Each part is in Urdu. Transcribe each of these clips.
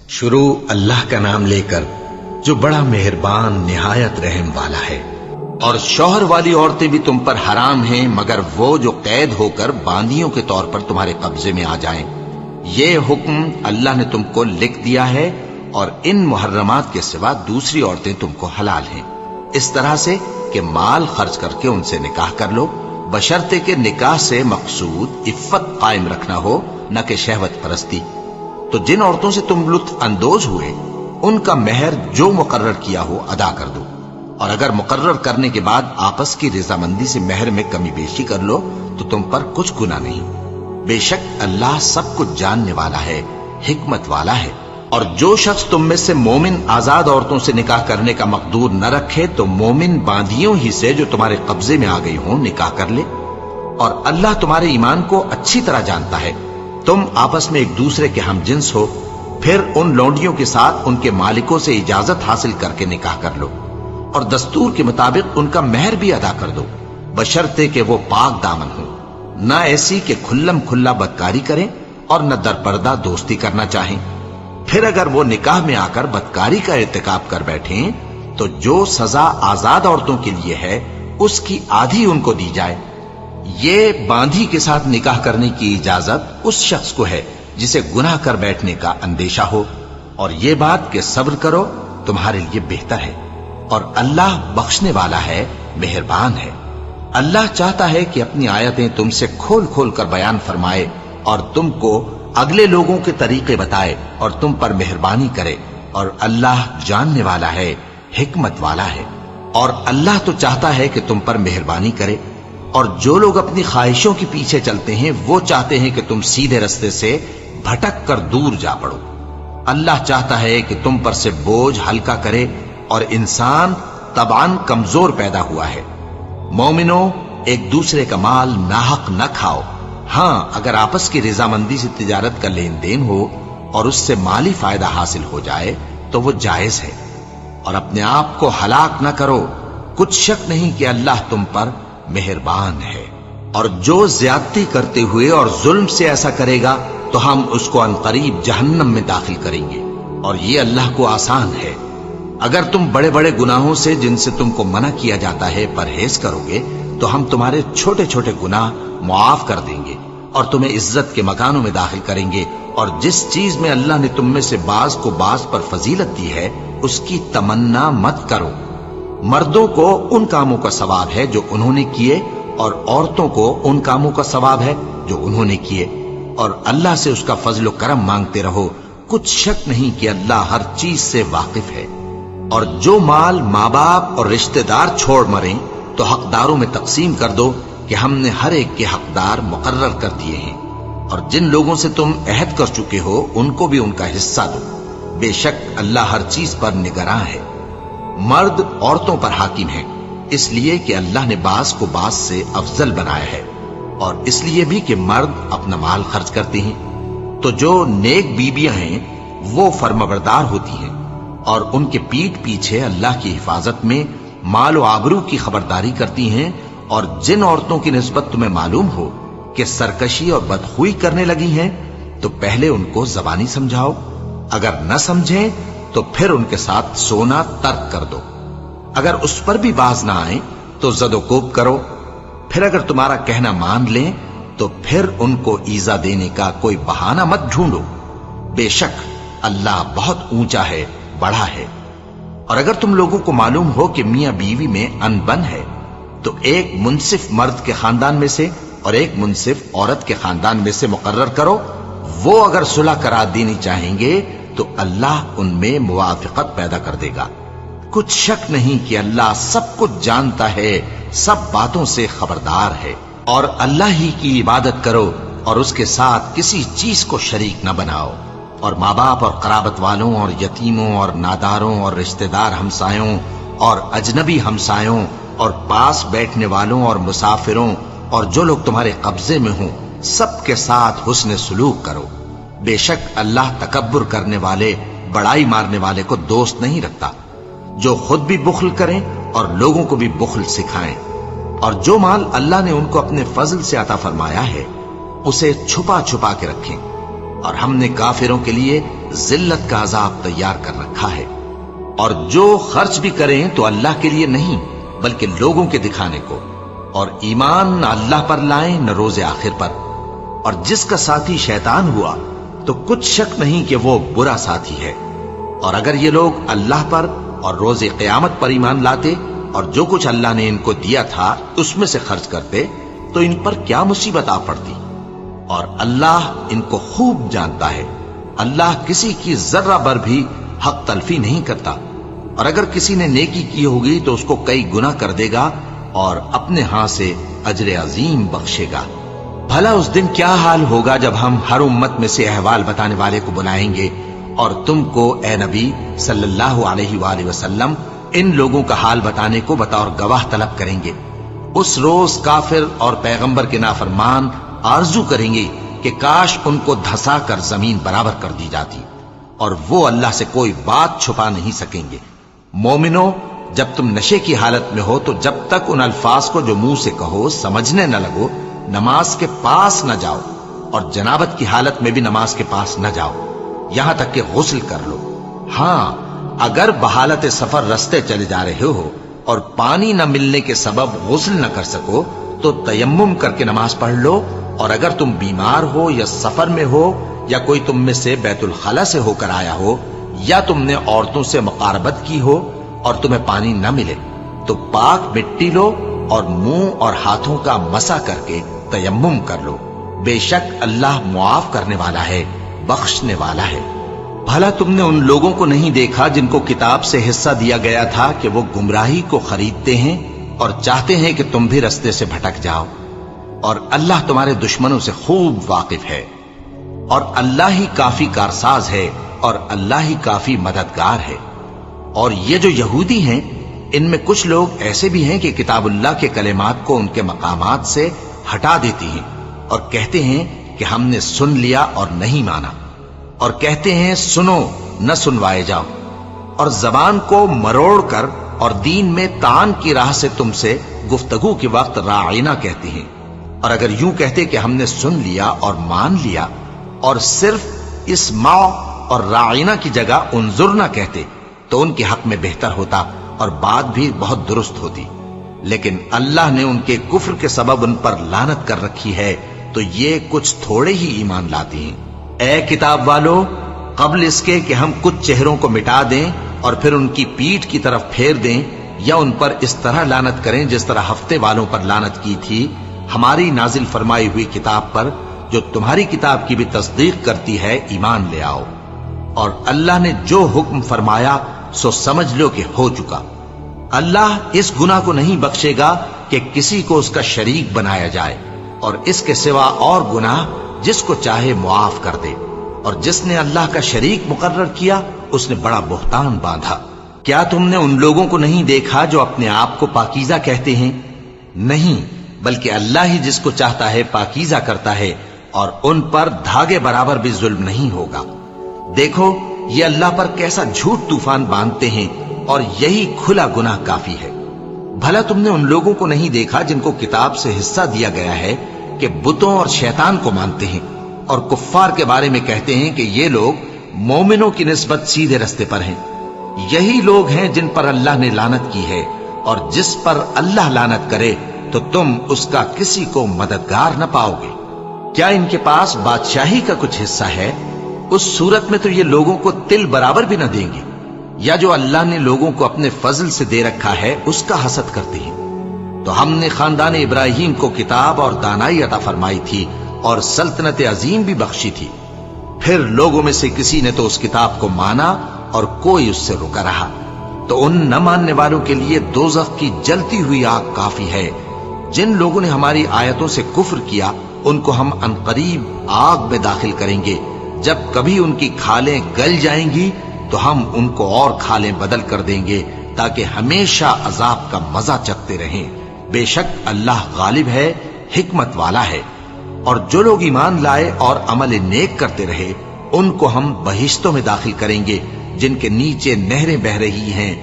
شروع اللہ کا نام لے کر جو بڑا مہربان نہایت رحم والا ہے۔ اور شوہر والی عورتیں بھی تم پر حرام ہیں مگر وہ جو قید ہو کر باندیوں کے طور پر تمہارے قبضے میں آ جائیں۔ یہ حکم اللہ نے تم کو لکھ دیا ہے، اور ان محرمات کے سوا دوسری عورتیں تم کو حلال ہیں، اس طرح سے کہ مال خرچ کر کے ان سے نکاح کر لو، بشرطے کہ نکاح سے مقصود عفت قائم رکھنا ہو، نہ کہ شہوت پرستی۔ تو جن عورتوں سے تم لطف اندوز ہوئے ان کا مہر جو مقرر کیا ہو ادا کر دو، اور اگر مقرر کرنے کے بعد آپس کی رضامندی سے مہر میں کمی بیشی کر لو تو تم پر کچھ گناہ نہیں۔ بے شک اللہ سب کچھ جاننے والا ہے، حکمت والا ہے۔ اور جو شخص تم میں سے مومن آزاد عورتوں سے نکاح کرنے کا مقدور نہ رکھے تو مومن باندیوں ہی سے جو تمہارے قبضے میں آ گئی ہوں نکاح کر لے، اور اللہ تمہارے ایمان کو اچھی طرح جانتا ہے۔ تم آپس میں ایک دوسرے کے ہم جنس ہو، پھر ان لونڈیوں کے ساتھ ان کے مالکوں سے اجازت حاصل کر کے نکاح کر لو، اور دستور کے مطابق ان کا مہر بھی ادا کر دو، بشرطے کہ وہ پاک دامن ہو، نہ ایسی کہ کھلم کھلا بدکاری کریں اور نہ درپردہ دوستی کرنا چاہیں۔ پھر اگر وہ نکاح میں آ کر بدکاری کا ارتکاب کر بیٹھیں تو جو سزا آزاد عورتوں کے لیے ہے اس کی آدھی ان کو دی جائے۔ یہ باندھی کے ساتھ نکاح کرنے کی اجازت اس شخص کو ہے جسے گناہ کر بیٹھنے کا اندیشہ ہو، اور یہ بات کہ صبر کرو تمہارے لیے بہتر ہے، اور اللہ بخشنے والا ہے، مہربان ہے۔ اللہ چاہتا ہے کہ اپنی آیتیں تم سے کھول کھول کر بیان فرمائے اور تم کو اگلے لوگوں کے طریقے بتائے اور تم پر مہربانی کرے، اور اللہ جاننے والا ہے، حکمت والا ہے۔ اور اللہ تو چاہتا ہے کہ تم پر مہربانی کرے، اور جو لوگ اپنی خواہشوں کے پیچھے چلتے ہیں وہ چاہتے ہیں کہ تم سیدھے رستے سے بھٹک کر دور جا پڑو۔ اللہ چاہتا ہے کہ تم پر سے بوجھ ہلکا کرے، اور انسان طبعاً کمزور پیدا ہوا ہے۔ مومنوں، ایک دوسرے کا مال ناحق نہ کھاؤ، ہاں اگر آپس کی رضامندی سے تجارت کا لین دین ہو اور اس سے مالی فائدہ حاصل ہو جائے تو وہ جائز ہے، اور اپنے آپ کو ہلاک نہ کرو، کچھ شک نہیں کہ اللہ تم پر مہربان ہے۔ اور جو زیادتی کرتے ہوئے اور ظلم سے ایسا کرے گا تو ہم اس کو عنقریب جہنم میں داخل کریں گے، اور یہ اللہ کو آسان ہے۔ اگر تم بڑے بڑے گناہوں سے جن سے تم کو منع کیا جاتا ہے پرہیز کرو گے تو ہم تمہارے چھوٹے چھوٹے گناہ معاف کر دیں گے اور تمہیں عزت کے مکانوں میں داخل کریں گے۔ اور جس چیز میں اللہ نے تم میں سے بعض کو بعض پر فضیلت دی ہے اس کی تمنا مت کرو۔ مردوں کو ان کاموں کا ثواب ہے جو انہوں نے کیے، اور عورتوں کو ان کاموں کا ثواب ہے جو انہوں نے کیے، اور اللہ سے اس کا فضل و کرم مانگتے رہو، کچھ شک نہیں کہ اللہ ہر چیز سے واقف ہے۔ اور جو مال ماں باپ اور رشتہ دار چھوڑ مریں تو حقداروں میں تقسیم کر دو کہ ہم نے ہر ایک کے حقدار مقرر کر دیے ہیں، اور جن لوگوں سے تم عہد کر چکے ہو ان کو بھی ان کا حصہ دو، بے شک اللہ ہر چیز پر نگراں ہے۔ مرد عورتوں پر حاکم ہیں، اس لیے کہ اللہ نے بعض کو بعض سے افضل بنایا ہے، اور اس لیے بھی کہ مرد اپنا مال خرچ کرتے ہیں۔ تو جو نیک بیویاں ہیں وہ فرمانبردار ہوتی ہیں، اور ان کے پیٹھ پیچھے اللہ کی حفاظت میں مال و آبرو کی خبرداری کرتی ہیں۔ اور جن عورتوں کی نسبت تمہیں معلوم ہو کہ سرکشی اور بدخوئی کرنے لگی ہیں تو پہلے ان کو زبانی سمجھاؤ، اگر نہ سمجھیں تو پھر ان کے ساتھ سونا ترک کر دو۔ اگر اس پر بھی باز نہ آئیں تو زد و کوب کرو، پھر اگر تمہارا کہنا مان لیں تو پھر ان کو ایذا دینے کا کوئی بہانہ مت ڈھونڈو، بے شک اللہ بہت اونچا ہے، بڑا ہے۔ اور اگر تم لوگوں کو معلوم ہو کہ میاں بیوی میں انبن ہے تو ایک منصف مرد کے خاندان میں سے اور ایک منصف عورت کے خاندان میں سے مقرر کرو، وہ اگر صلح کرا دینی چاہیں گے تو اللہ ان میں موافقت پیدا کر دے گا۔ کچھ شک نہیں کہ اللہ سب کچھ جانتا ہے، سب باتوں سے خبردار ہے۔ اور اللہ ہی کی عبادت کرو اور اس کے ساتھ کسی چیز کو شریک نہ بناؤ، اور ماں باپ اور قرابت والوں اور یتیموں اور ناداروں اور رشتہ دار ہمسایوں اور اجنبی ہمسایوں اور پاس بیٹھنے والوں اور مسافروں اور جو لوگ تمہارے قبضے میں ہوں سب کے ساتھ حسن سلوک کرو، بے شک اللہ تکبر کرنے والے، بڑائی مارنے والے کو دوست نہیں رکھتا۔ جو خود بھی بخل کریں اور لوگوں کو بھی بخل سکھائیں، اور جو مال اللہ نے ان کو اپنے فضل سے عطا فرمایا ہے اسے چھپا چھپا کے رکھیں، اور ہم نے کافروں کے لیے ذلت کا عذاب تیار کر رکھا ہے۔ اور جو خرچ بھی کریں تو اللہ کے لیے نہیں بلکہ لوگوں کے دکھانے کو، اور ایمان نہ اللہ پر لائیں نہ روز آخر پر۔ اور جس کا ساتھی شیطان ہوا تو کچھ شک نہیں کہ وہ برا ساتھی ہے۔ اور اگر یہ لوگ اللہ پر اور روز قیامت پر ایمان لاتے اور جو کچھ اللہ نے ان کو دیا تھا اس میں سے خرچ کرتے تو ان پر کیا مصیبت آ پڑتی۔ اور اللہ ان کو خوب جانتا ہے، اللہ کسی کی ذرہ بر بھی حق تلفی نہیں کرتا۔ اور اگر کسی نے نیکی کی ہوگی تو اس کو کئی گنا کر دے گا اور اپنے ہاں سے اجر عظیم بخشے گا۔ بھلا اس دن کیا حال ہوگا جب ہم ہر امت میں سے احوال بتانے والے کو بلائیں گے اور تم کو اے نبی صلی اللہ علیہ وآلہ وسلم ان لوگوں کا حال بتانے کو بطور گواہ طلب کریں گے۔ اس روز کافر اور پیغمبر کے نافرمان آرزو کریں گے کہ کاش ان کو دھسا کر زمین برابر کر دی جاتی، اور وہ اللہ سے کوئی بات چھپا نہیں سکیں گے۔ مومنو، جب تم نشے کی حالت میں ہو تو جب تک ان الفاظ کو جو منہ سے کہو سمجھنے نہ لگو نماز کے پاس نہ جاؤ، اور جنابت کی حالت میں بھی نماز کے پاس نہ جاؤ یہاں تک کہ غسل کر لو۔ ہاں، اگر بحالت سفر رستے چلے جا رہے ہو اور پانی نہ ملنے کے سبب غسل نہ کر سکو تو تیمم کر کے نماز پڑھ لو، اور اگر تم بیمار ہو یا سفر میں ہو یا کوئی تم میں سے بیت الخلا سے ہو کر آیا ہو یا تم نے عورتوں سے مقاربت کی ہو اور تمہیں پانی نہ ملے تو پاک مٹی لو اور منہ اور ہاتھوں کا مسح کر کے تیمم کر لو۔ بے شک اللہ معاف کرنے والا ہے، بخشنے والا ہے۔ بھلا تم نے ان لوگوں کو نہیں دیکھا جن کو کتاب سے حصہ دیا گیا تھا کہ وہ گمراہی کو خریدتے ہیں اور چاہتے ہیں کہ تم بھی رستے سے بھٹک جاؤ، اور اللہ تمہارے دشمنوں سے خوب واقف ہے، اور اللہ ہی کافی کارساز ہے اور اللہ ہی کافی مددگار ہے۔ اور یہ جو یہودی ہیں ان میں کچھ لوگ ایسے بھی ہیں کہ کتاب اللہ کے کلمات کو ان کے مقامات سے ہٹا دیتی ہیں اور کہتے ہیں کہ ہم نے سن لیا اور نہیں مانا، اور کہتے ہیں سنو نہ سنوائے جاؤ، اور زبان کو مروڑ کر اور دین میں طعن کی راہ سے تم سے گفتگو کے وقت راعینا کہتے ہیں۔ اور اگر یوں کہتے کہ ہم نے سن لیا اور مان لیا اور صرف اسمع اور راعینا کی جگہ انظرنا کہتے تو ان کے حق میں بہتر ہوتا اور بات بھی بہت درست ہوتی، لیکن اللہ نے ان کے کفر کے سبب ان پر لعنت کر رکھی ہے تو یہ کچھ تھوڑے ہی ایمان لاتے ہیں۔ اے کتاب والو، قبل اس کے کہ ہم کچھ چہروں کو مٹا دیں اور پھر ان کی پیٹھ کی طرف پھیر دیں یا ان پر اس طرح لعنت کریں جس طرح ہفتے والوں پر لعنت کی تھی، ہماری نازل فرمائی ہوئی کتاب پر جو تمہاری کتاب کی بھی تصدیق کرتی ہے ایمان لے آؤ۔ اور اللہ نے جو حکم فرمایا سو سمجھ لو کہ ہو چکا۔ اللہ اس گناہ کو نہیں بخشے گا کہ کسی کو اس کا شریک بنایا جائے، اور اس کے سوا اور گناہ جس کو چاہے معاف کر دے، اور جس نے اللہ کا شریک مقرر کیا اس نے بڑا بہتان باندھا۔ کیا تم نے ان لوگوں کو نہیں دیکھا جو اپنے آپ کو پاکیزہ کہتے ہیں؟ نہیں، بلکہ اللہ ہی جس کو چاہتا ہے پاکیزہ کرتا ہے، اور ان پر دھاگے برابر بھی ظلم نہیں ہوگا۔ دیکھو یہ اللہ پر کیسا جھوٹ طوفان باندھتے ہیں، اور یہی کھلا گناہ کافی ہے۔ بھلا تم نے ان لوگوں کو نہیں دیکھا جن کو کتاب سے حصہ دیا گیا ہے کہ بتوں اور شیطان کو مانتے ہیں، اور کفار کے بارے میں کہتے ہیں کہ یہ لوگ مومنوں کی نسبت سیدھے رستے پر ہیں۔ یہی لوگ ہیں جن پر اللہ نے لعنت کی ہے، اور جس پر اللہ لعنت کرے تو تم اس کا کسی کو مددگار نہ پاؤ گے۔ کیا ان کے پاس بادشاہی کا کچھ حصہ ہے؟ اس صورت میں تو یہ لوگوں کو تل برابر بھی نہ دیں گے، یا جو اللہ نے لوگوں کو اپنے فضل سے دے رکھا ہے اس کا حسد کرتے ہیں۔ تو ہم نے خاندان ابراہیم کو کتاب اور دانائی عطا فرمائی تھی اور سلطنت عظیم بھی بخشی تھی۔ پھر لوگوں میں سے کسی نے تو اس کتاب کو مانا اور کوئی اس سے رکا رہا، تو ان نہ ماننے والوں کے لیے دوزخ کی جلتی ہوئی آگ کافی ہے۔ جن لوگوں نے ہماری آیتوں سے کفر کیا ان کو ہم عنقریب آگ میں داخل کریں گے، جب کبھی ان کی کھالیں گل جائیں گی تو ہم ان کو اور کھالیں بدل کر دیں گے تاکہ ہمیشہ عذاب کا مزہ چکھتے رہیں۔ بے شک اللہ غالب ہے، حکمت والا ہے۔ اور جو لوگ ایمان لائے اور عمل نیک کرتے رہے ان کو ہم بہشتوں میں داخل کریں گے جن کے نیچے نہریں بہ رہی ہیں،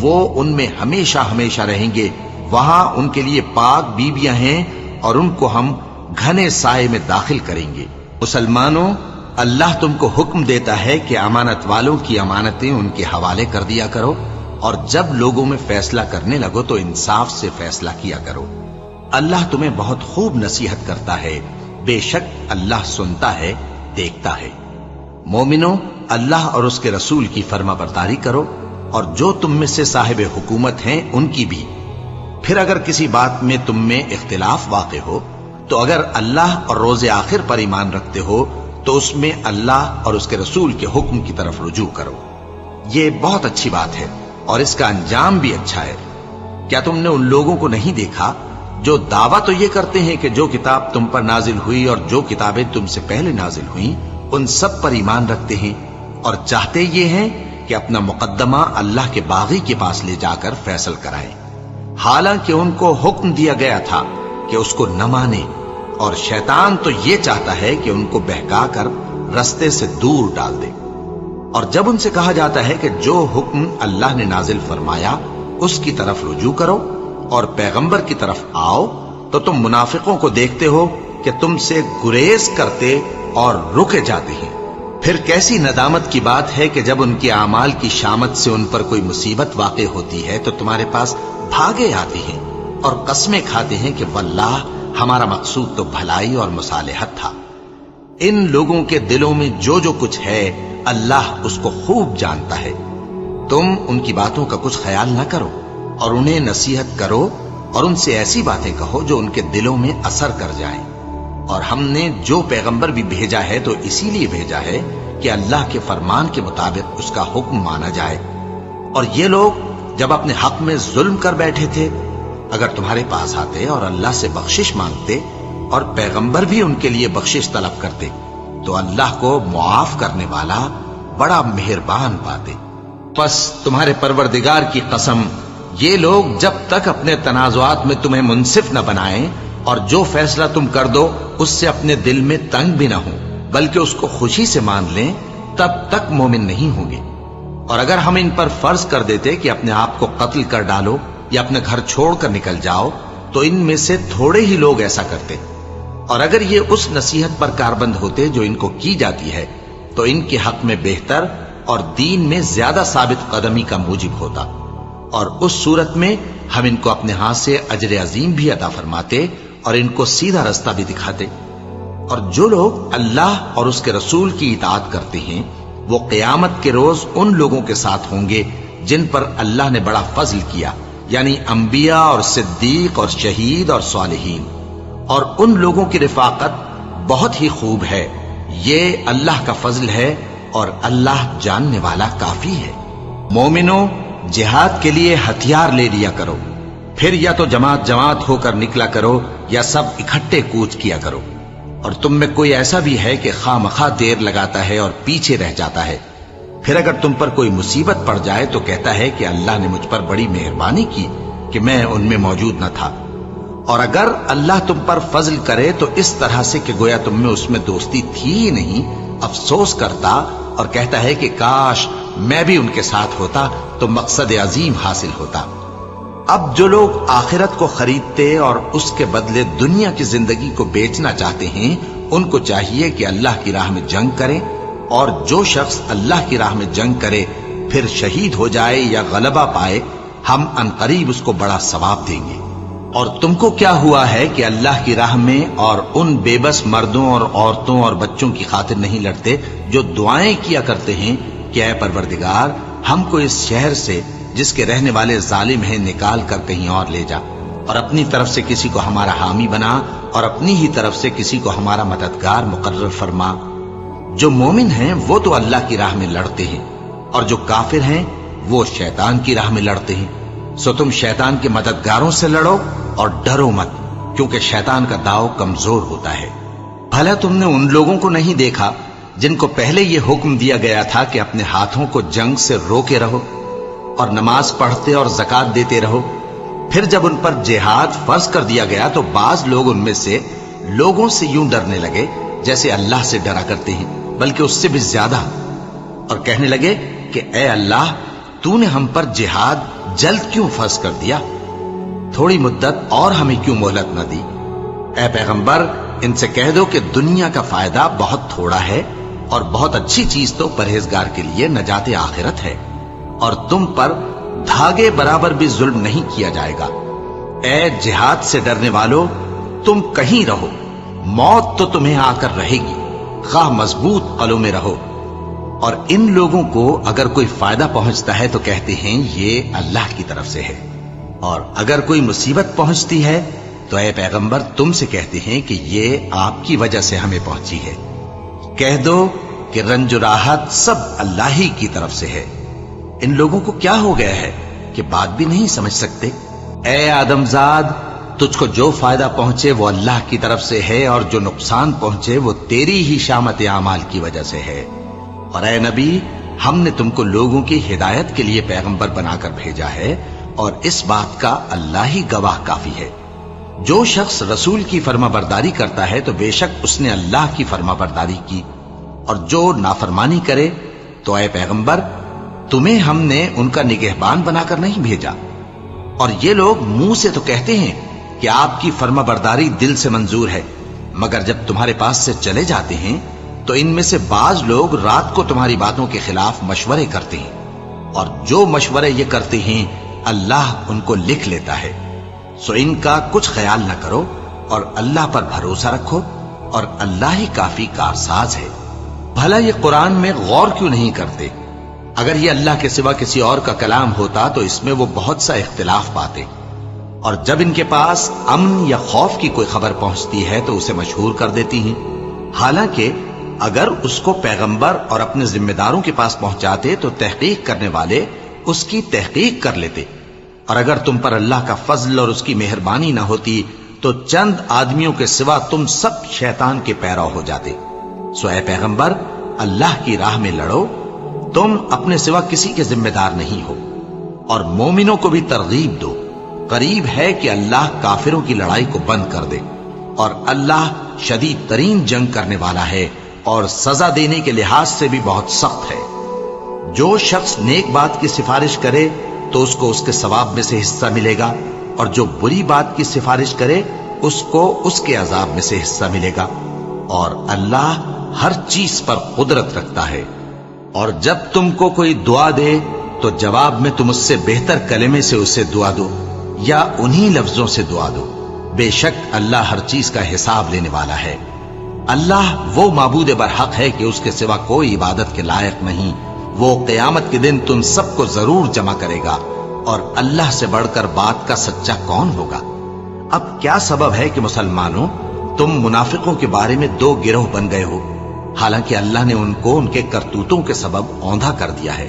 وہ ان میں ہمیشہ ہمیشہ رہیں گے۔ وہاں ان کے لیے پاک بیویاں ہیں اور ان کو ہم گھنے سائے میں داخل کریں گے۔ مسلمانوں، اللہ تم کو حکم دیتا ہے کہ امانت والوں کی امانتیں ان کے حوالے کر دیا کرو، اور جب لوگوں میں فیصلہ کرنے لگو تو انصاف سے فیصلہ کیا کرو۔ اللہ تمہیں بہت خوب نصیحت کرتا ہے، بے شک اللہ سنتا ہے، دیکھتا ہے۔ مومنو، اللہ اور اس کے رسول کی فرما برداری کرو، اور جو تم میں سے صاحب حکومت ہیں ان کی بھی۔ پھر اگر کسی بات میں تم میں اختلاف واقع ہو تو اگر اللہ اور روز آخر پر ایمان رکھتے ہو تو اس میں اللہ اور اس کے رسول کے حکم کی طرف رجوع کرو۔ یہ بہت اچھی بات ہے اور اس کا انجام بھی اچھا ہے۔ کیا تم نے ان لوگوں کو نہیں دیکھا جو دعویٰ تو یہ کرتے ہیں کہ جو کتاب تم پر نازل ہوئی اور جو کتابیں تم سے پہلے نازل ہوئیں ان سب پر ایمان رکھتے ہیں، اور چاہتے یہ ہیں کہ اپنا مقدمہ اللہ کے باغی کے پاس لے جا کر فیصل کرائیں، حالانکہ ان کو حکم دیا گیا تھا کہ اس کو نہ مانے، اور شیطان تو یہ چاہتا ہے کہ ان کو بہکا کر رستے سے دور ڈال دے۔ اور جب ان سے کہا جاتا ہے کہ جو حکم اللہ نے نازل فرمایا اس کی طرف رجوع کرو اور پیغمبر کی طرف آؤ، تو تم منافقوں کو دیکھتے ہو کہ تم سے گریز کرتے اور رکے جاتے ہیں۔ پھر کیسی ندامت کی بات ہے کہ جب ان کے اعمال کی شامت سے ان پر کوئی مصیبت واقع ہوتی ہے تو تمہارے پاس بھاگے آتے ہیں اور قسمیں کھاتے ہیں کہ واللہ ہمارا مقصود تو بھلائی اور مصالحت تھا۔ ان لوگوں کے دلوں میں جو جو کچھ ہے اللہ اس کو خوب جانتا ہے۔ تم ان کی باتوں کا کچھ خیال نہ کرو اور انہیں نصیحت کرو اور ان سے ایسی باتیں کہو جو ان کے دلوں میں اثر کر جائیں۔ اور ہم نے جو پیغمبر بھی بھیجا ہے تو اسی لیے بھیجا ہے کہ اللہ کے فرمان کے مطابق اس کا حکم مانا جائے۔ اور یہ لوگ جب اپنے حق میں ظلم کر بیٹھے تھے، اگر تمہارے پاس آتے اور اللہ سے بخشش مانگتے اور پیغمبر بھی ان کے لیے بخشش طلب کرتے تو اللہ کو معاف کرنے والا بڑا مہربان پاتے۔ پس تمہارے پروردگار کی قسم، یہ لوگ جب تک اپنے تنازعات میں تمہیں منصف نہ بنائیں اور جو فیصلہ تم کر دو اس سے اپنے دل میں تنگ بھی نہ ہو بلکہ اس کو خوشی سے مان لیں، تب تک مومن نہیں ہوں گے۔ اور اگر ہم ان پر فرض کر دیتے کہ اپنے آپ کو قتل کر ڈالو یا اپنے گھر چھوڑ کر نکل جاؤ تو ان میں سے تھوڑے ہی لوگ ایسا کرتے، اور اگر یہ اس نصیحت پر کاربند ہوتے جو ان کو کی جاتی ہے تو ان کے حق میں بہتر اور دین میں زیادہ ثابت قدمی کا موجب ہوتا، اور اس صورت میں ہم ان کو اپنے ہاتھ سے اجر عظیم بھی عطا فرماتے اور ان کو سیدھا رستہ بھی دکھاتے۔ اور جو لوگ اللہ اور اس کے رسول کی اطاعت کرتے ہیں وہ قیامت کے روز ان لوگوں کے ساتھ ہوں گے جن پر اللہ نے بڑا فضل کیا، یعنی انبیاء اور صدیق اور شہید اور صالحین، اور ان لوگوں کی رفاقت بہت ہی خوب ہے۔ یہ اللہ کا فضل ہے اور اللہ جاننے والا کافی ہے۔ مومنوں، جہاد کے لیے ہتھیار لے لیا کرو، پھر یا تو جماعت جماعت ہو کر نکلا کرو یا سب اکٹھے کوچ کیا کرو۔ اور تم میں کوئی ایسا بھی ہے کہ خواہ مخواہ دیر لگاتا ہے اور پیچھے رہ جاتا ہے، پھر اگر تم پر کوئی مصیبت پڑ جائے تو کہتا ہے کہ اللہ نے مجھ پر بڑی مہربانی کی کہ میں ان میں موجود نہ تھا۔ اور اگر اللہ تم پر فضل کرے تو اس طرح سے کہ گویا تم میں اس میں دوستی تھی ہی نہیں، افسوس کرتا اور کہتا ہے کہ کاش میں بھی ان کے ساتھ ہوتا تو مقصد عظیم حاصل ہوتا۔ اب جو لوگ آخرت کو خریدتے اور اس کے بدلے دنیا کی زندگی کو بیچنا چاہتے ہیں ان کو چاہیے کہ اللہ کی راہ میں جنگ کریں، اور جو شخص اللہ کی راہ میں جنگ کرے پھر شہید ہو جائے یا غلبہ پائے ہم عنقریب اس کو بڑا ثواب دیں گے۔ اور تم کو کیا ہوا ہے کہ اللہ کی راہ میں اور ان بے بس مردوں اور عورتوں اور بچوں کی خاطر نہیں لڑتے جو دعائیں کیا کرتے ہیں کہ اے پروردگار ہم کو اس شہر سے جس کے رہنے والے ظالم ہیں نکال کر کہیں اور لے جا، اور اپنی طرف سے کسی کو ہمارا حامی بنا اور اپنی ہی طرف سے کسی کو ہمارا مددگار مقرر فرما۔ جو مومن ہیں وہ تو اللہ کی راہ میں لڑتے ہیں اور جو کافر ہیں وہ شیطان کی راہ میں لڑتے ہیں، سو تم شیطان کے مددگاروں سے لڑو اور ڈرو مت، کیونکہ شیطان کا داؤ کمزور ہوتا ہے۔ بھلا تم نے ان لوگوں کو نہیں دیکھا جن کو پہلے یہ حکم دیا گیا تھا کہ اپنے ہاتھوں کو جنگ سے روکے رہو اور نماز پڑھتے اور زکات دیتے رہو، پھر جب ان پر جہاد فرض کر دیا گیا تو بعض لوگ ان میں سے لوگوں سے یوں ڈرنے لگے جیسے اللہ سے ڈرا کرتے ہیں، بلکہ اس سے بھی زیادہ، اور کہنے لگے کہ اے اللہ تو نے ہم پر جہاد جلد کیوں فرض کر دیا؟ تھوڑی مدت اور ہمیں کیوں مہلت نہ دی؟ اے پیغمبر ان سے کہہ دو کہ دنیا کا فائدہ بہت تھوڑا ہے اور بہت اچھی چیز تو پرہیزگار کے لیے نجات آخرت ہے، اور تم پر دھاگے برابر بھی ظلم نہیں کیا جائے گا۔ اے جہاد سے ڈرنے والو، تم کہیں رہو، موت تو تمہیں آ کر رہے گی، خواہ مضبوط قلعوں میں رہو۔ اور ان لوگوں کو اگر کوئی فائدہ پہنچتا ہے تو کہتے ہیں یہ اللہ کی طرف سے ہے، اور اگر کوئی مصیبت پہنچتی ہے تو اے پیغمبر تم سے کہتے ہیں کہ یہ آپ کی وجہ سے ہمیں پہنچی ہے۔ کہہ دو کہ رنج و راحت سب اللہ ہی کی طرف سے ہے۔ ان لوگوں کو کیا ہو گیا ہے کہ بات بھی نہیں سمجھ سکتے؟ اے آدم زاد، تجھ کو جو فائدہ پہنچے وہ اللہ کی طرف سے ہے، اور جو نقصان پہنچے وہ تیری ہی شامت اعمال کی وجہ سے ہے۔ اور اے نبی، ہم نے تم کو لوگوں کی ہدایت کے لیے پیغمبر بنا کر بھیجا ہے، اور اس بات کا اللہ ہی گواہ کافی ہے۔ جو شخص رسول کی فرما برداری کرتا ہے تو بے شک اس نے اللہ کی فرما برداری کی، اور جو نافرمانی کرے تو اے پیغمبر تمہیں ہم نے ان کا نگہبان بنا کر نہیں بھیجا۔ اور یہ لوگ منہ سے تو کہتے ہیں کہ آپ کی فرما برداری دل سے منظور ہے، مگر جب تمہارے پاس سے چلے جاتے ہیں تو ان میں سے بعض لوگ رات کو تمہاری باتوں کے خلاف مشورے کرتے ہیں، اور جو مشورے یہ کرتے ہیں اللہ ان کو لکھ لیتا ہے۔ سو ان کا کچھ خیال نہ کرو، اور اللہ پر بھروسہ رکھو، اور اللہ ہی کافی کارساز ہے۔ بھلا یہ قرآن میں غور کیوں نہیں کرتے؟ اگر یہ اللہ کے سوا کسی اور کا کلام ہوتا تو اس میں وہ بہت سا اختلاف پاتے، اور جب ان کے پاس امن یا خوف کی کوئی خبر پہنچتی ہے تو اسے مشہور کر دیتی ہیں، حالانکہ اگر اس کو پیغمبر اور اپنے ذمہ داروں کے پاس پہنچاتے تو تحقیق کرنے والے اس کی تحقیق کر لیتے، اور اگر تم پر اللہ کا فضل اور اس کی مہربانی نہ ہوتی تو چند آدمیوں کے سوا تم سب شیطان کے پیرو ہو جاتے۔ سو اے پیغمبر، اللہ کی راہ میں لڑو، تم اپنے سوا کسی کے ذمہ دار نہیں ہو، اور مومنوں کو بھی ترغیب دو۔ قریب ہے کہ اللہ کافروں کی لڑائی کو بند کر دے، اور اللہ شدید ترین جنگ کرنے والا ہے، اور سزا دینے کے لحاظ سے بھی بہت سخت ہے۔ جو شخص نیک بات کی سفارش کرے تو اس کو اس کے ثواب میں سے حصہ ملے گا، اور جو بری بات کی سفارش کرے اس کو اس کے عذاب میں سے حصہ ملے گا، اور اللہ ہر چیز پر قدرت رکھتا ہے۔ اور جب تم کو کوئی دعا دے تو جواب میں تم اس سے بہتر کلمے سے اسے دعا دو، یا انہی لفظوں سے دعا دو، بے شک اللہ ہر چیز کا حساب لینے والا ہے۔ اللہ وہ معبود برحق ہے کہ اس کے سوا کوئی عبادت کے لائق نہیں۔ وہ قیامت کے دن تم سب کو ضرور جمع کرے گا، اور اللہ سے بڑھ کر بات کا سچا کون ہوگا؟ اب کیا سبب ہے کہ مسلمانوں تم منافقوں کے بارے میں دو گروہ بن گئے ہو، حالانکہ اللہ نے ان کو ان کے کرتوتوں کے سبب اوندھا کر دیا ہے؟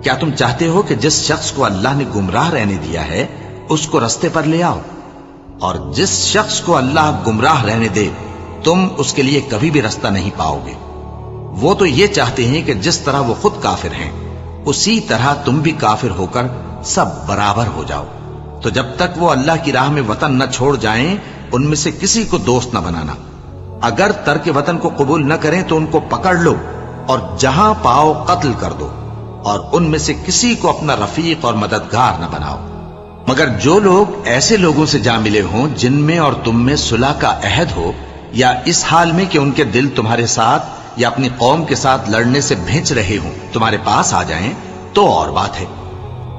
کیا تم چاہتے ہو کہ جس شخص کو اللہ نے گمراہ رہنے دیا ہے اس کو رستے پر لے آؤ، اور جس شخص کو اللہ گمراہ رہنے دے تم اس کے لیے کبھی بھی رستہ نہیں پاؤ گے؟ وہ تو یہ چاہتے ہیں کہ جس طرح وہ خود کافر ہیں اسی طرح تم بھی کافر ہو کر سب برابر ہو جاؤ۔ تو جب تک وہ اللہ کی راہ میں وطن نہ چھوڑ جائیں ان میں سے کسی کو دوست نہ بنانا۔ اگر ترک وطن کو قبول نہ کریں تو ان کو پکڑ لو اور جہاں پاؤ قتل کر دو، اور ان میں سے کسی کو اپنا رفیق اور مددگار نہ بناؤ، مگر جو لوگ ایسے لوگوں سے جا ملے ہوں جن میں اور تم میں صلح کا عہد ہو، یا اس حال میں کہ ان کے دل تمہارے ساتھ یا اپنی قوم کے ساتھ لڑنے سے بھنچ رہے ہوں تمہارے پاس آ جائیں تو اور بات ہے۔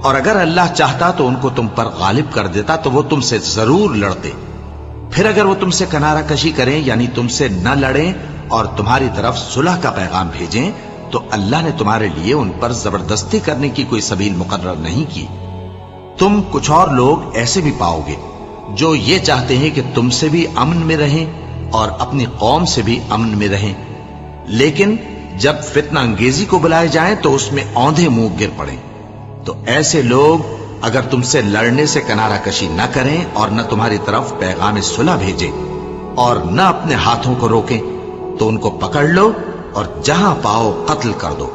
اور اگر اللہ چاہتا تو ان کو تم پر غالب کر دیتا تو وہ تم سے ضرور لڑتے۔ پھر اگر وہ تم سے کنارہ کشی کریں یعنی تم سے نہ لڑیں اور تمہاری طرف صلح کا پیغام بھیجیں تو اللہ نے تمہارے لیے ان پر زبردستی کرنے کی کوئی سبیل مقرر نہیں کی۔ تم کچھ اور لوگ ایسے بھی پاؤ گے جو یہ چاہتے ہیں کہ تم سے بھی امن میں رہیں اور اپنی قوم سے بھی امن میں رہیں، لیکن جب فتنہ انگیزی کو بلائے جائیں تو اس میں اوندھے منہ گر پڑیں۔ تو ایسے لوگ اگر تم سے لڑنے سے کنارہ کشی نہ کریں اور نہ تمہاری طرف پیغام صلح بھیجیں اور نہ اپنے ہاتھوں کو روکیں تو ان کو پکڑ لو اور جہاں پاؤ قتل کر دو،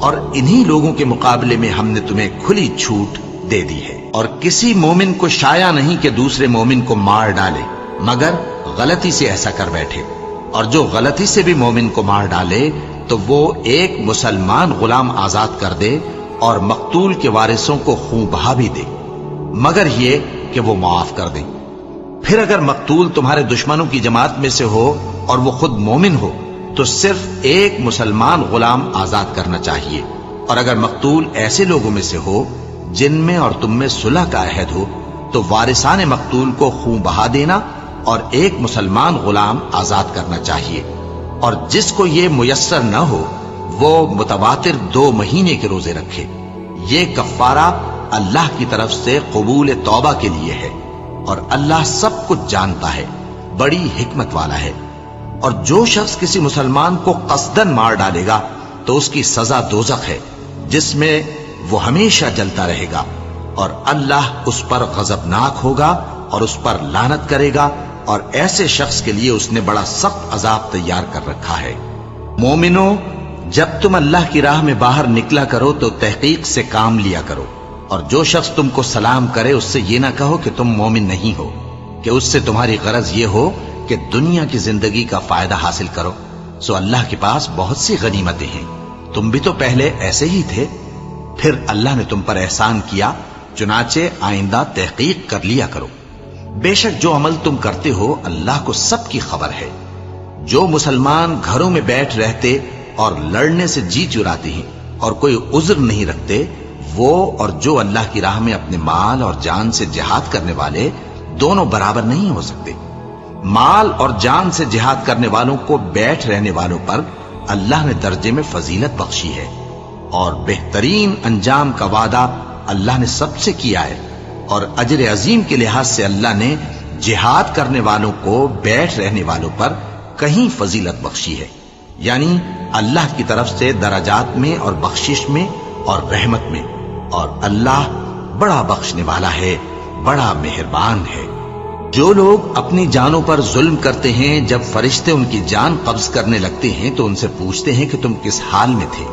اور انہی لوگوں کے مقابلے میں ہم نے تمہیں کھلی چھوٹ دے دی ہے۔ اور کسی مومن کو شایع نہیں کہ دوسرے مومن کو مار ڈالے مگر غلطی سے ایسا کر بیٹھے، اور جو غلطی سے بھی مومن کو مار ڈالے تو وہ ایک مسلمان غلام آزاد کر دے اور مقتول کے وارثوں کو خون بہا بھی دے، مگر یہ کہ وہ معاف کر دیں۔ پھر اگر مقتول تمہارے دشمنوں کی جماعت میں سے ہو اور وہ خود مومن ہو تو صرف ایک مسلمان غلام آزاد کرنا چاہیے، اور اگر مقتول ایسے لوگوں میں سے ہو جن میں اور تم میں صلح کا عہد ہو تو وارثان مقتول کو خون بہا دینا اور ایک مسلمان غلام آزاد کرنا چاہیے، اور جس کو یہ میسر نہ ہو وہ متواتر 2 مہینے کے روزے رکھے۔ یہ کفارہ اللہ کی طرف سے قبول توبہ کے لیے ہے، اور اللہ سب کچھ جانتا ہے، بڑی حکمت والا ہے۔ اور جو شخص کسی مسلمان کو قصدن مار ڈالے گا تو اس کی سزا دوزخ ہے، جس میں وہ ہمیشہ جلتا رہے گا، اور اللہ اس پر غضبناک ہوگا اور اس پر لعنت کرے گا، اور ایسے شخص کے لیے اس نے بڑا سخت عذاب تیار کر رکھا ہے۔ مومنو، جب تم اللہ کی راہ میں باہر نکلا کرو تو تحقیق سے کام لیا کرو، اور جو شخص تم کو سلام کرے اس سے یہ نہ کہو کہ تم مومن نہیں ہو، کہ اس سے تمہاری غرض یہ ہو کہ دنیا کی زندگی کا فائدہ حاصل کرو، سو اللہ کے پاس بہت سی غنیمتیں ہیں، تم بھی تو پہلے ایسے ہی تھے، پھر اللہ نے تم پر احسان کیا، چنانچہ آئندہ تحقیق کر لیا کرو۔ بے شک جو عمل تم کرتے ہو اللہ کو سب کی خبر ہے۔ جو مسلمان گھروں میں بیٹھ رہتے اور لڑنے سے جی چراتے ہیں اور کوئی عذر نہیں رکھتے، وہ اور جو اللہ کی راہ میں اپنے مال اور جان سے جہاد کرنے والے دونوں برابر نہیں ہو سکتے۔ مال اور جان سے جہاد کرنے والوں کو بیٹھ رہنے والوں پر اللہ نے درجے میں فضیلت بخشی ہے، اور بہترین انجام کا وعدہ اللہ نے سب سے کیا ہے، اور اجر عظیم کے لحاظ سے اللہ نے جہاد کرنے والوں کو بیٹھ رہنے والوں پر کہیں فضیلت بخشی ہے، یعنی اللہ کی طرف سے درجات میں اور بخشش میں اور رحمت میں، اور اللہ بڑا بخشنے والا ہے، بڑا مہربان ہے۔ جو لوگ اپنی جانوں پر ظلم کرتے ہیں، جب فرشتے ان کی جان قبض کرنے لگتے ہیں تو ان سے پوچھتے ہیں کہ تم کس حال میں تھے؟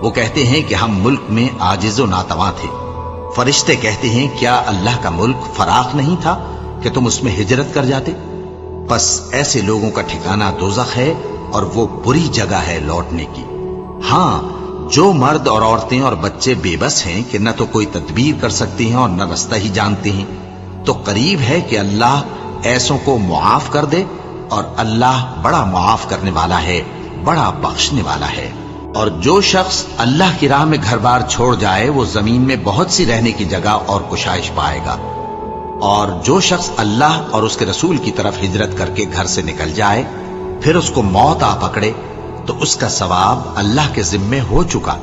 وہ کہتے ہیں کہ ہم ملک میں عاجز و ناتواں تھے۔ فرشتے کہتے ہیں کیا اللہ کا ملک فراخ نہیں تھا کہ تم اس میں ہجرت کر جاتے؟ بس ایسے لوگوں کا ٹھکانہ دوزخ ہے، اور وہ بری جگہ ہے لوٹنے کی۔ ہاں، جو مرد اور عورتیں اور بچے بے بس ہیں کہ نہ تو کوئی تدبیر کر سکتے ہیں اور نہ رستہ ہی جانتے ہیں، تو قریب ہے کہ اللہ ایسوں کو معاف کر دے، اور اللہ بڑا معاف کرنے والا ہے، بڑا بخشنے والا ہے۔ اور جو شخص اللہ کی راہ میں گھر بار چھوڑ جائے وہ زمین میں بہت سی رہنے کی جگہ اور کشائش پائے گا، اور جو شخص اللہ اور اس کے رسول کی طرف ہجرت کر کے گھر سے نکل جائے پھر اس کو موت آ پکڑے تو اس کا ثواب اللہ کے ذمے ہو چکا،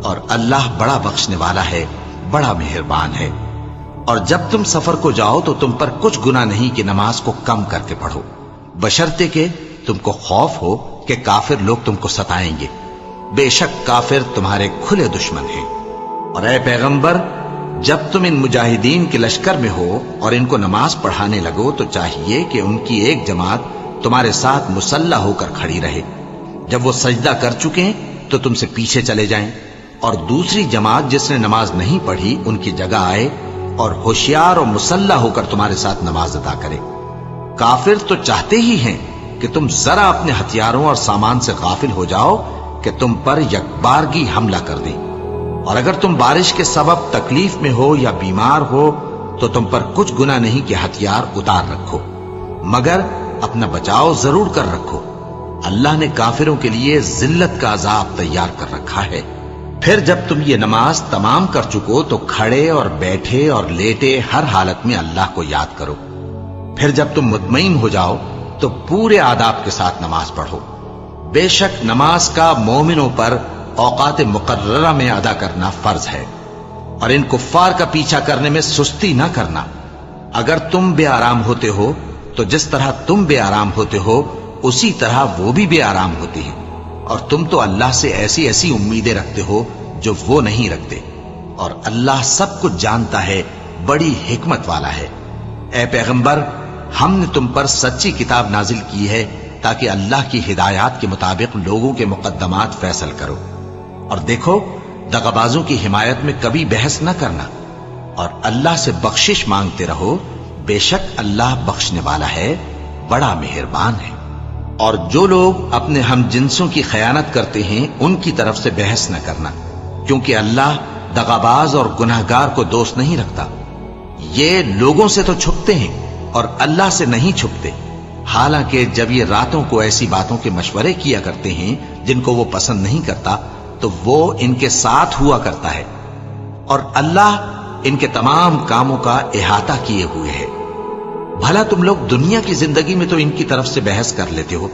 اور اللہ بڑا بخشنے والا ہے، بڑا مہربان ہے۔ اور جب تم سفر کو جاؤ تو تم پر کچھ گناہ نہیں کہ نماز کو کم کر کے پڑھو، بشرطے کہ تم کو خوف ہو کہ کافر لوگ تم کو ستائیں گے، بے شک کافر تمہارے کھلے دشمن ہیں۔ اور اے پیغمبر، جب تم ان مجاہدین کے لشکر میں ہو اور ان کو نماز پڑھانے لگو تو چاہیے کہ ان کی ایک جماعت تمہارے ساتھ مسلح ہو کر کھڑی رہے، جب وہ سجدہ کر چکیں تو تم سے پیچھے چلے جائیں، اور دوسری جماعت جس نے نماز نہیں پڑھی ان کی جگہ آئے اور ہوشیار اور مسلح ہو کر تمہارے ساتھ نماز ادا کرے۔ کافر تو چاہتے ہی ہیں کہ تم ذرا اپنے ہتھیاروں اور سامان سے غافل ہو جاؤ کہ تم پر یکبارگی حملہ کر دیں، اور اگر تم بارش کے سبب تکلیف میں ہو یا بیمار ہو تو تم پر کچھ گناہ نہیں کہ ہتھیار اتار رکھو، مگر اپنا بچاؤ ضرور کر رکھو، اللہ نے کافروں کے لیے ذلت کا عذاب تیار کر رکھا ہے۔ پھر جب تم یہ نماز تمام کر چکو تو کھڑے اور بیٹھے اور لیٹے ہر حالت میں اللہ کو یاد کرو، پھر جب تم مطمئن ہو جاؤ تو پورے آداب کے ساتھ نماز پڑھو۔ بے شک نماز کا مومنوں پر اوقات مقررہ میں ادا کرنا فرض ہے، اور ان کفار کا پیچھا کرنے میں سستی نہ کرنا۔ اگر تم بے آرام ہوتے ہو تو جس طرح تم بے آرام ہوتے ہو اسی طرح وہ بھی بے آرام ہوتے ہیں، اور تم تو اللہ سے ایسی ایسی امیدیں رکھتے ہو جو وہ نہیں رکھتے، اور اللہ سب کچھ جانتا ہے، بڑی حکمت والا ہے۔ اے پیغمبر، ہم نے تم پر سچی کتاب نازل کی ہے تاکہ اللہ کی ہدایات کے مطابق لوگوں کے مقدمات فیصل کرو، اور دیکھو دغابازوں کی حمایت میں کبھی بحث نہ کرنا، اور اللہ سے بخشش مانگتے رہو، بے شک اللہ بخشنے والا ہے، بڑا مہربان ہے۔ اور جو لوگ اپنے ہم جنسوں کی خیانت کرتے ہیں ان کی طرف سے بحث نہ کرنا، کیونکہ اللہ دغاباز اور گناہگار کو دوست نہیں رکھتا۔ یہ لوگوں سے تو چھپتے ہیں اور اللہ سے نہیں چھپتے، حالانکہ جب یہ راتوں کو ایسی باتوں کے مشورے کیا کرتے ہیں جن کو وہ پسند نہیں کرتا تو وہ ان کے ساتھ ہوا کرتا ہے، اور اللہ ان کے تمام کاموں کا احاطہ کیے ہوئے ہے۔ بھلا تم لوگ دنیا کی زندگی میں تو ان کی طرف سے بحث کر لیتے ہو،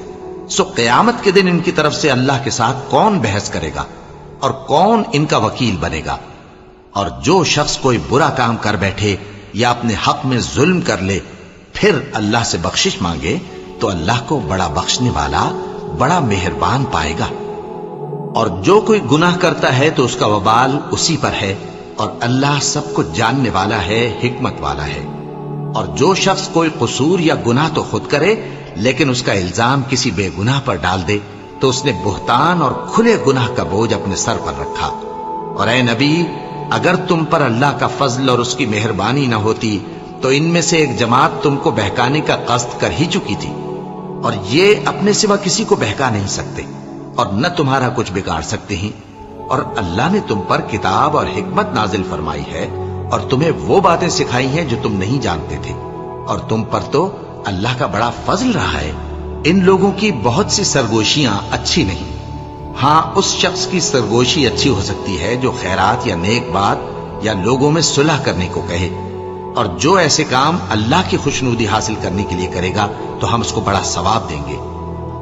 سو قیامت کے دن ان کی طرف سے اللہ کے ساتھ کون بحث کرے گا اور کون ان کا وکیل بنے گا؟ اور جو شخص کوئی برا کام کر بیٹھے یا اپنے حق میں ظلم کر لے پھر اللہ سے بخشش مانگے تو اللہ کو بڑا بخشنے والا، بڑا مہربان پائے گا۔ اور جو کوئی گناہ کرتا ہے تو اس کا وبال اسی پر ہے، اور اللہ سب کو جاننے والا ہے، حکمت والا ہے۔ اور جو شخص کوئی قصور یا گناہ تو خود کرے لیکن اس کا الزام کسی بے گناہ پر ڈال دے تو اس نے بہتان اور کھلے گناہ کا بوجھ اپنے سر پر رکھا۔ اور اے نبی، اگر تم پر اللہ کا فضل اور اس کی مہربانی نہ ہوتی تو ان میں سے ایک جماعت تم کو بہکانے کا قصد کر ہی چکی تھی، اور یہ اپنے سوا کسی کو بہکا نہیں سکتے اور نہ تمہارا کچھ بگاڑ سکتے ہیں۔ اور اللہ نے تم پر کتاب اور حکمت نازل فرمائی ہے اور تمہیں وہ باتیں سکھائی ہیں جو تم نہیں جانتے تھے، اور تم پر تو اللہ کا بڑا فضل رہا ہے۔ ان لوگوں کی بہت سی سرگوشیاں اچھی نہیں، ہاں اس شخص کی سرگوشی اچھی ہو سکتی ہے جو خیرات یا نیک بات یا لوگوں میں صلح کرنے کو کہے، اور جو ایسے کام اللہ کی خوشنودی حاصل کرنے کے لیے کرے گا تو ہم اس کو بڑا ثواب دیں گے۔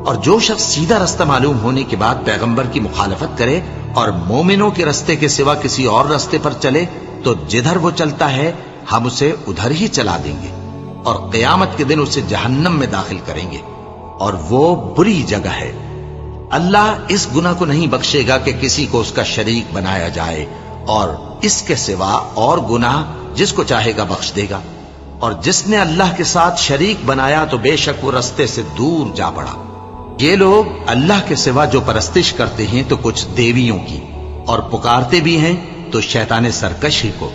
اور جو شخص سیدھا رستہ معلوم ہونے کے بعد پیغمبر کی مخالفت کرے اور مومنوں کے رستے کے سوا کسی اور رستے پر چلے تو جدھر وہ چلتا ہے ہم اسے ادھر ہی چلا دیں گے، اور قیامت کے دن اسے جہنم میں داخل کریں گے، اور وہ بری جگہ ہے۔ اللہ اس گناہ کو نہیں بخشے گا کہ کسی کو اس کا شریک بنایا جائے، اور اس کے سوا اور گناہ جس کو چاہے گا بخش دے گا، اور جس نے اللہ کے ساتھ شریک بنایا تو بے شک وہ رستے سے دور جا پڑا۔ یہ لوگ اللہ کے سوا جو پرستش کرتے ہیں تو کچھ دیویوں کی، اور پکارتے بھی ہیں تو شیطان سرکشی کو،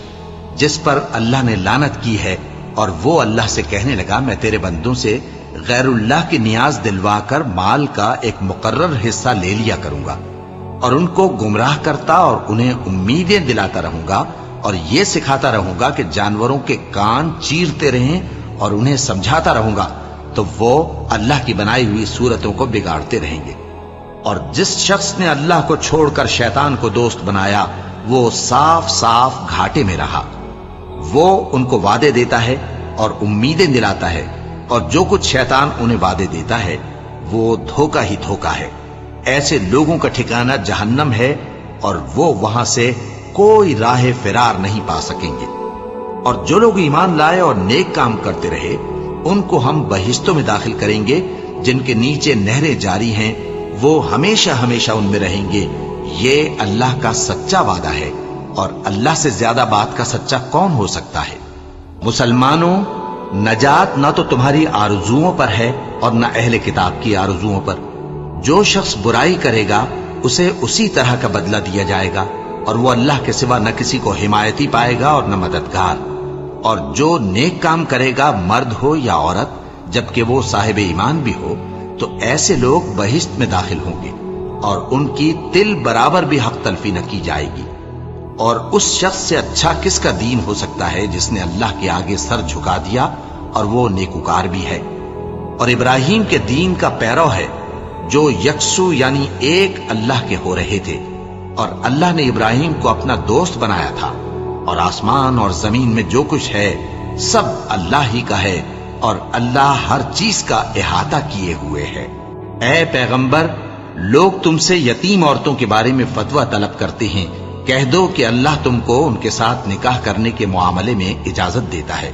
جس پر اللہ نے لعنت کی ہے، اور وہ اللہ سے کہنے لگا میں تیرے بندوں سے غیر اللہ کی نیاز دلوا کر مال کا ایک مقرر حصہ لے لیا کروں گا، اور ان کو گمراہ کرتا اور انہیں امیدیں دلاتا رہوں گا، اور یہ سکھاتا رہوں گا کہ جانوروں کے کان چیرتے رہیں، اور انہیں سمجھاتا رہوں گا تو وہ اللہ کی بنائی ہوئی صورتوں کو بگاڑتے رہیں گے۔ اور جس شخص نے اللہ کو چھوڑ کر شیطان کو دوست بنایا وہ صاف صاف گھاٹے میں رہا۔ وہ ان کو وعدے دیتا ہے اور امیدیں دلاتا ہے، اور جو کچھ شیطان انہیں وعدے دیتا ہے وہ دھوکہ ہی دھوکہ ہے۔ ایسے لوگوں کا ٹھکانہ جہنم ہے، اور وہ وہاں سے کوئی راہ فرار نہیں پا سکیں گے۔ اور جو لوگ ایمان لائے اور نیک کام کرتے رہے ان کو ہم بہشتوں میں داخل کریں گے جن کے نیچے نہریں جاری ہیں، وہ ہمیشہ ہمیشہ ان میں رہیں گے۔ یہ اللہ کا سچا وعدہ ہے، اور اللہ سے زیادہ بات کا سچا کون ہو سکتا ہے؟ مسلمانوں، نجات نہ تو تمہاری آرزوؤں پر ہے اور نہ اہل کتاب کی آرزوؤں پر۔ جو شخص برائی کرے گا اسے اسی طرح کا بدلہ دیا جائے گا، اور وہ اللہ کے سوا نہ کسی کو حمایتی پائے گا اور نہ مددگار۔ اور جو نیک کام کرے گا مرد ہو یا عورت جبکہ وہ صاحب ایمان بھی ہو تو ایسے لوگ بہشت میں داخل ہوں گے، اور ان کی تل برابر بھی حق تلفی نہ کی جائے گی۔ اور اس شخص سے اچھا کس کا دین ہو سکتا ہے جس نے اللہ کے آگے سر جھکا دیا اور وہ نیکوکار بھی ہے، اور ابراہیم کے دین کا پیرو ہے جو یکسو یعنی ایک اللہ کے ہو رہے تھے، اور اللہ نے ابراہیم کو اپنا دوست بنایا تھا۔ اور آسمان اور زمین میں جو کچھ ہے سب اللہ ہی کا ہے، اور اللہ ہر چیز کا احاطہ کیے ہوئے ہے۔ اے پیغمبر، لوگ تم سے یتیم عورتوں کے بارے میں فتویٰ طلب کرتے ہیں، کہہ دو کہ اللہ تم کو ان کے ساتھ نکاح کرنے کے معاملے میں اجازت دیتا ہے،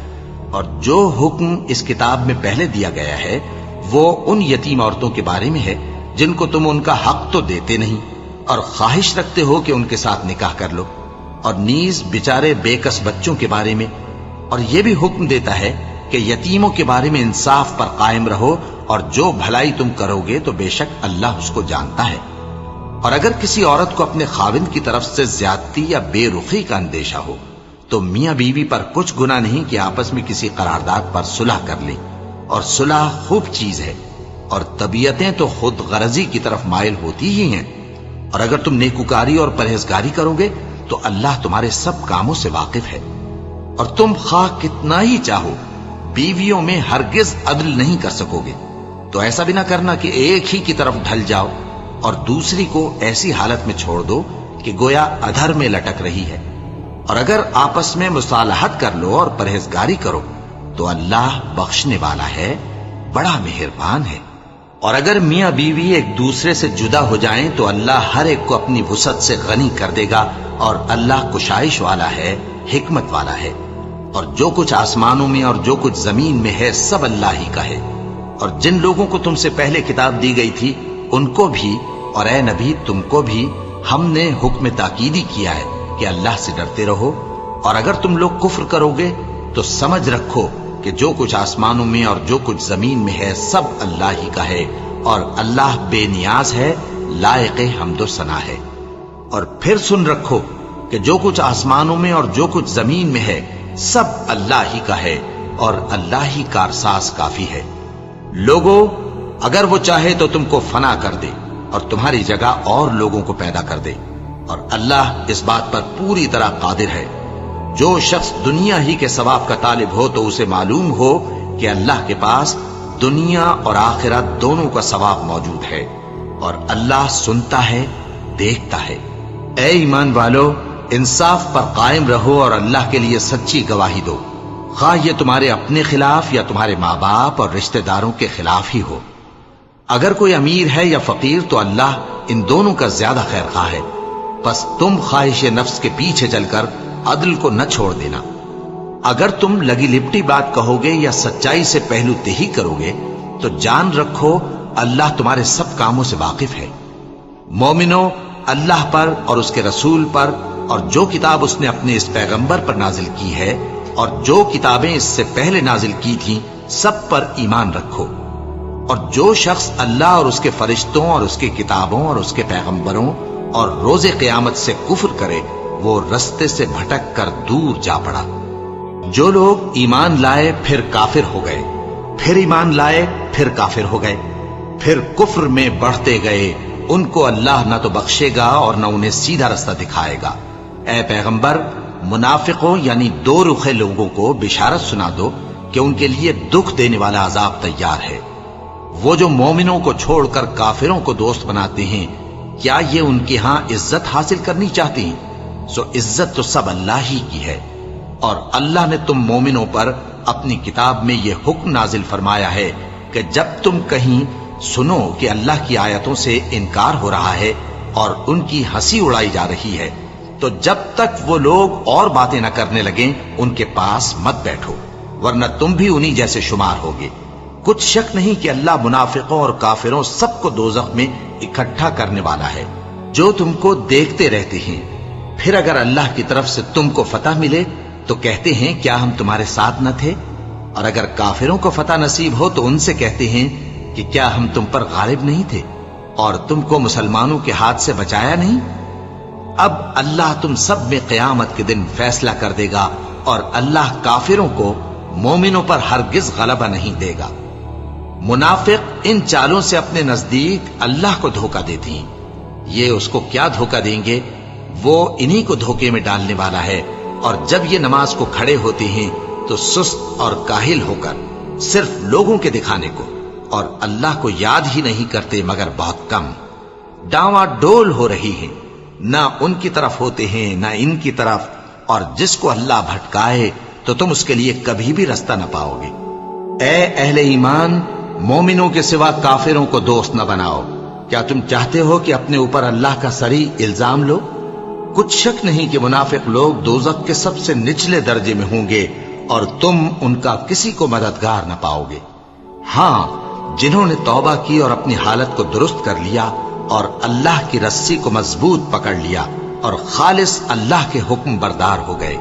اور جو حکم اس کتاب میں پہلے دیا گیا ہے وہ ان یتیم عورتوں کے بارے میں ہے جن کو تم ان کا حق تو دیتے نہیں اور خواہش رکھتے ہو کہ ان کے ساتھ نکاح کر لو، اور نیز بیچارے بے کس بچوں کے بارے میں، اور یہ بھی حکم دیتا ہے کہ یتیموں کے بارے میں انصاف پر قائم رہو، اور جو بھلائی تم کرو گے تو بے شک اللہ اس کو جانتا ہے۔ اور اگر کسی عورت کو اپنے خاوند کی طرف سے زیادتی یا بے رخی کا اندیشہ ہو تو میاں بیوی پر کچھ گناہ نہیں کہ آپس میں کسی قرارداد پر صلح کر لیں، اور صلح خوب چیز ہے، اور طبیعتیں تو خود غرضی کی طرف مائل ہوتی ہی ہیں۔ اور اگر تم نیکوکاری اور پرہیزگاری کرو گے تو اللہ تمہارے سب کاموں سے واقف ہے۔ اور تم خواہ کتنا ہی چاہو بیویوں میں ہرگز عدل نہیں کر سکو گے، تو ایسا بھی نہ کرنا کہ ایک ہی کی طرف ڈھل جاؤ اور دوسری کو ایسی حالت میں چھوڑ دو کہ گویا ادھر میں لٹک رہی ہے۔ اور اگر آپس میں مصالحت کر لو اور پرہیزگاری کرو تو اللہ بخشنے والا ہے، بڑا مہربان ہے۔ اور اگر میاں بیوی ایک دوسرے سے جدا ہو جائیں تو اللہ ہر ایک کو اپنی وسعت سے غنی کر دے گا، اور اللہ کشائش والا ہے، حکمت والا ہے۔ اور جو کچھ آسمانوں میں اور جو کچھ زمین میں ہے سب اللہ ہی کا ہے۔ اور جن لوگوں کو تم سے پہلے کتاب دی گئی تھی ان کو بھی اور اے نبی تم کو بھی ہم نے حکم تاکیدی کیا ہے کہ اللہ سے ڈرتے رہو، اور اگر تم لوگ کفر کرو گے تو سمجھ رکھو کہ جو کچھ آسمانوں میں اور جو کچھ زمین میں ہے سب اللہ ہی کا ہے، اور اللہ بے نیاز ہے، لائق حمد و ثنا ہے۔ اور پھر سن رکھو کہ جو کچھ آسمانوں میں اور جو کچھ زمین میں ہے سب اللہ ہی کا ہے، اور اللہ ہی کارساز کافی ہے۔ لوگو اگر وہ چاہے تو تم کو فنا کر دے اور تمہاری جگہ اور لوگوں کو پیدا کر دے، اور اللہ اس بات پر پوری طرح قادر ہے۔ جو شخص دنیا ہی کے ثواب کا طالب ہو تو اسے معلوم ہو کہ اللہ کے پاس دنیا اور آخرت دونوں کا ثواب موجود ہے، اور اللہ سنتا ہے، دیکھتا ہے۔ اے ایمان والو، انصاف پر قائم رہو اور اللہ کے لیے سچی گواہی دو، خواہ یہ تمہارے اپنے خلاف یا تمہارے ماں باپ اور رشتہ داروں کے خلاف ہی ہو۔ اگر کوئی امیر ہے یا فقیر تو اللہ ان دونوں کا زیادہ خیر خواہ ہے، پس تم خواہش نفس کے پیچھے چل کر عدل کو نہ چھوڑ دینا۔ اگر تم لگی لپٹی بات کہو گے یا سچائی سے پہلو تہی کرو گے تو جان رکھو اللہ تمہارے سب کاموں سے واقف ہے۔ مومنو، اللہ پر اور اس کے رسول پر اور جو کتاب اس نے اپنے اس پیغمبر پر نازل کی ہے اور جو کتابیں اس سے پہلے نازل کی تھیں سب پر ایمان رکھو۔ اور جو شخص اللہ اور اس کے فرشتوں اور اس کی کتابوں اور اس کے پیغمبروں اور روز قیامت سے کفر کرے وہ رستے سے بھٹک کر دور جا پڑا۔ جو لوگ ایمان لائے پھر کافر ہو گئے، پھر ایمان لائے پھر کافر ہو گئے، پھر کفر میں بڑھتے گئے، ان کو اللہ نہ تو بخشے گا اور نہ انہیں سیدھا رستہ دکھائے گا۔ اے پیغمبر، منافقوں یعنی دو رخے لوگوں کو بشارت سنا دو کہ ان کے لیے دکھ دینے والا عذاب تیار ہے۔ وہ جو مومنوں کو چھوڑ کر کافروں کو دوست بناتے ہیں، کیا یہ ان کے ہاں عزت حاصل کرنی چاہتے ہیں؟ سو عزت تو سب اللہ ہی کی ہے۔ اور اللہ نے تم مومنوں پر اپنی کتاب میں یہ حکم نازل فرمایا ہے کہ جب تم کہیں سنو کہ اللہ کی آیتوں سے انکار ہو رہا ہے اور ان کی ہنسی اڑائی جا رہی ہے تو جب تک وہ لوگ اور باتیں نہ کرنے لگیں ان کے پاس مت بیٹھو، ورنہ تم بھی انہی جیسے شمار ہوگے۔ کچھ شک نہیں کہ اللہ منافقوں اور کافروں سب کو دوزخ میں اکٹھا کرنے والا ہے، جو تم کو دیکھتے رہتے ہیں۔ پھر اگر اللہ کی طرف سے تم کو فتح ملے تو کہتے ہیں کیا ہم تمہارے ساتھ نہ تھے؟ اور اگر کافروں کو فتح نصیب ہو تو ان سے کہتے ہیں کہ کیا ہم تم پر غالب نہیں تھے اور تم کو مسلمانوں کے ہاتھ سے بچایا نہیں؟ اب اللہ تم سب میں قیامت کے دن فیصلہ کر دے گا، اور اللہ کافروں کو مومنوں پر ہرگز غلبہ نہیں دے گا۔ منافق ان چالوں سے اپنے نزدیک اللہ کو دھوکہ دیتے ہیں، یہ اس کو کیا دھوکہ دیں گے؟ وہ انہی کو دھوکے میں ڈالنے والا ہے۔ اور جب یہ نماز کو کھڑے ہوتے ہیں تو سست اور کاہل ہو کر صرف لوگوں کے دکھانے کو اور اللہ کو یاد ہی نہیں کرتے مگر بہت کم، ڈاواں ڈول ہو رہی ہیں، نہ ان کی طرف ہوتے ہیں نہ ان کی طرف، اور جس کو اللہ بھٹکائے تو تم اس کے لیے کبھی بھی رستہ نہ پاؤ گے۔ اے اہل ایمان، مومنوں کے سوا کافروں کو دوست نہ بناؤ۔ کیا تم چاہتے ہو کہ اپنے اوپر اللہ کا صریح الزام لو؟ کچھ شک نہیں کہ منافق لوگ دوزخ کے سب سے نچلے درجے میں ہوں گے اور تم ان کا کسی کو مددگار نہ پاؤ گے۔ ہاں، جنہوں نے توبہ کی اور اپنی حالت کو درست کر لیا اور اللہ کی رسی کو مضبوط پکڑ لیا اور خالص اللہ کے حکم بردار ہو گئے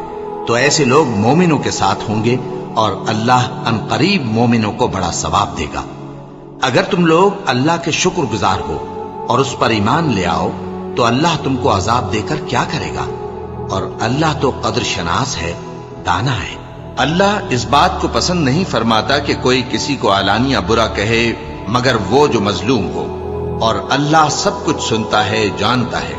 تو ایسے لوگ مومنوں کے ساتھ ہوں گے، اور اللہ عنقریب مومنوں کو بڑا ثواب دے گا۔ اگر تم لوگ اللہ کے شکر گزار ہو اور اس پر ایمان لے آؤ تو اللہ تم کو عذاب دے کر کیا کرے گا؟ اور اللہ تو قدر شناس ہے، دانا ہے۔ اللہ اس بات کو پسند نہیں فرماتا کہ کوئی کسی کو علانیہ برا کہے مگر وہ جو مظلوم ہو، اور اللہ سب کچھ سنتا ہے، جانتا ہے۔